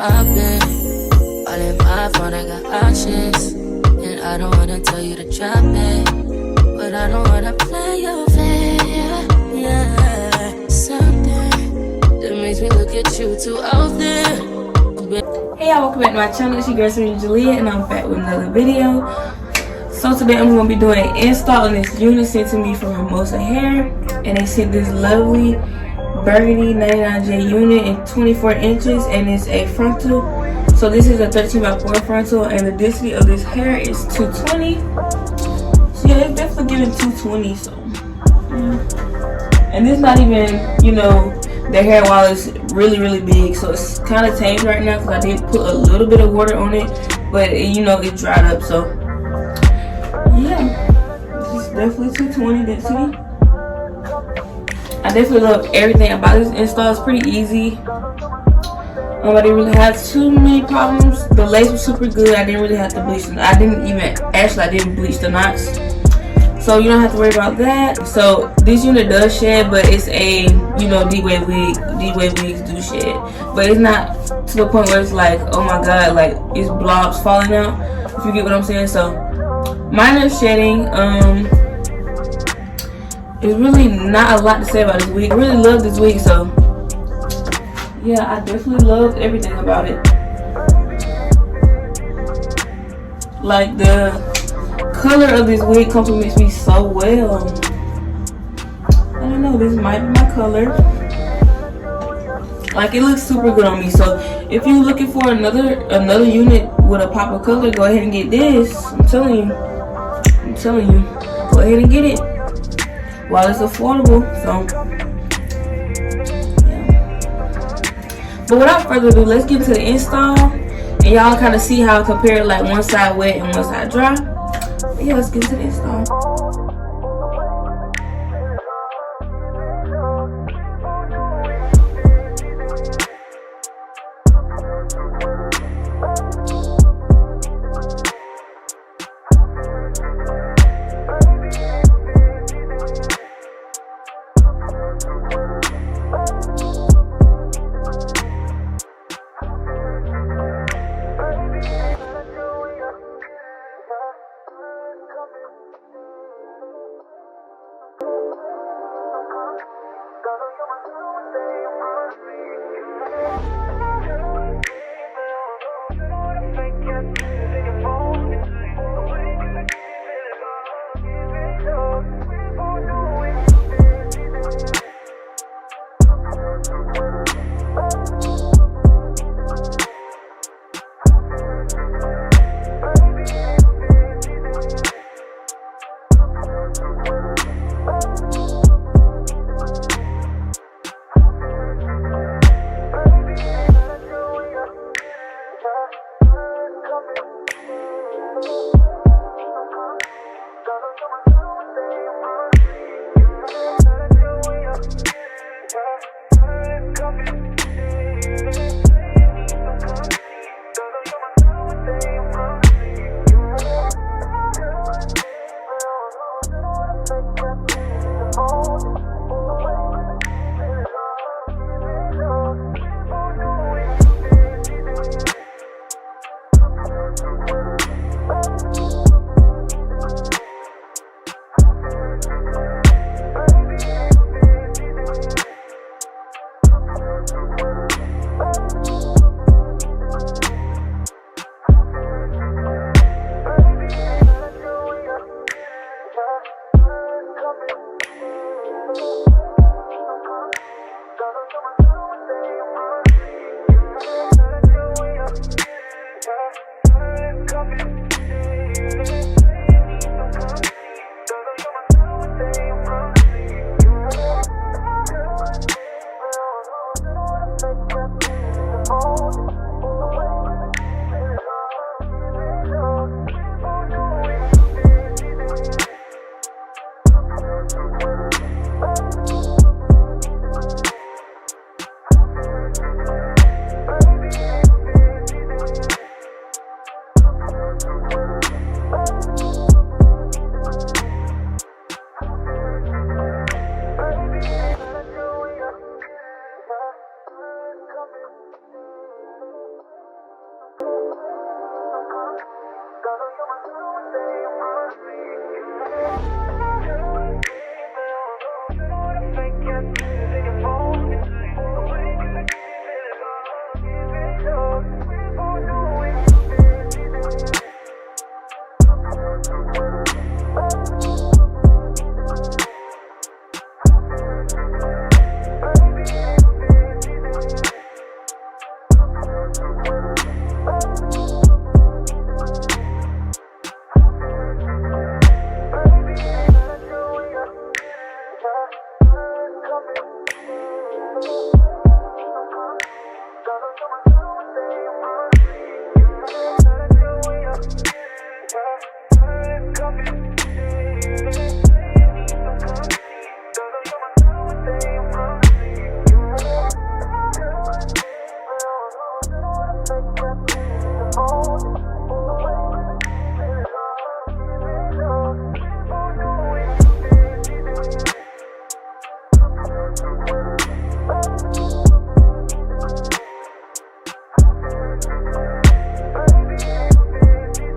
I've been all in my phone, I got options. And I don't wanna tell you to drop it, but I don't wanna play your fair. Yeah, something that makes me look at you too often. Hey y'all, welcome back to my channel. It's your girl Serenitysjt, and I'm back with another video. So today I'm going to be doing an install on this unit sent to me from Hermosa hair, and they sent this lovely burgundy 99J unit in 24 inches, and it's a frontal. So this is a 13x4 frontal, and the density of this hair is 220. So yeah, it's definitely giving 220. So yeah. And this not even, you know, the hair while it's really big, so it's kind of tamed right now because I did put a little bit of water on it, but you know, it dried up. So yeah, this is definitely 220 density. I definitely love everything about this install. It's pretty easy. I didn't really have too many problems. The lace was super good. I didn't really have to bleach them. I didn't bleach the knots, so you don't have to worry about that. So this unit does shed, but it's a, you know, deepwave wig. Deepwave wigs do shed, but it's not to the point where it's like, oh my god, like it's blobs falling out, if you get what I'm saying. So minor shedding. There's really not a lot to say about this wig. I really love this wig, so yeah, I definitely love everything about it. Like the color of this wig complements me so well. I don't know, this might be my color. Like, it looks super good on me. So if you're looking for another unit with a pop of color, go ahead and get this. I'm telling you, go ahead and get it while it's affordable. So yeah. But without further ado, let's get to the install, and y'all kind of see how it compared, like one side wet and one side dry. But yeah, let's get to the install.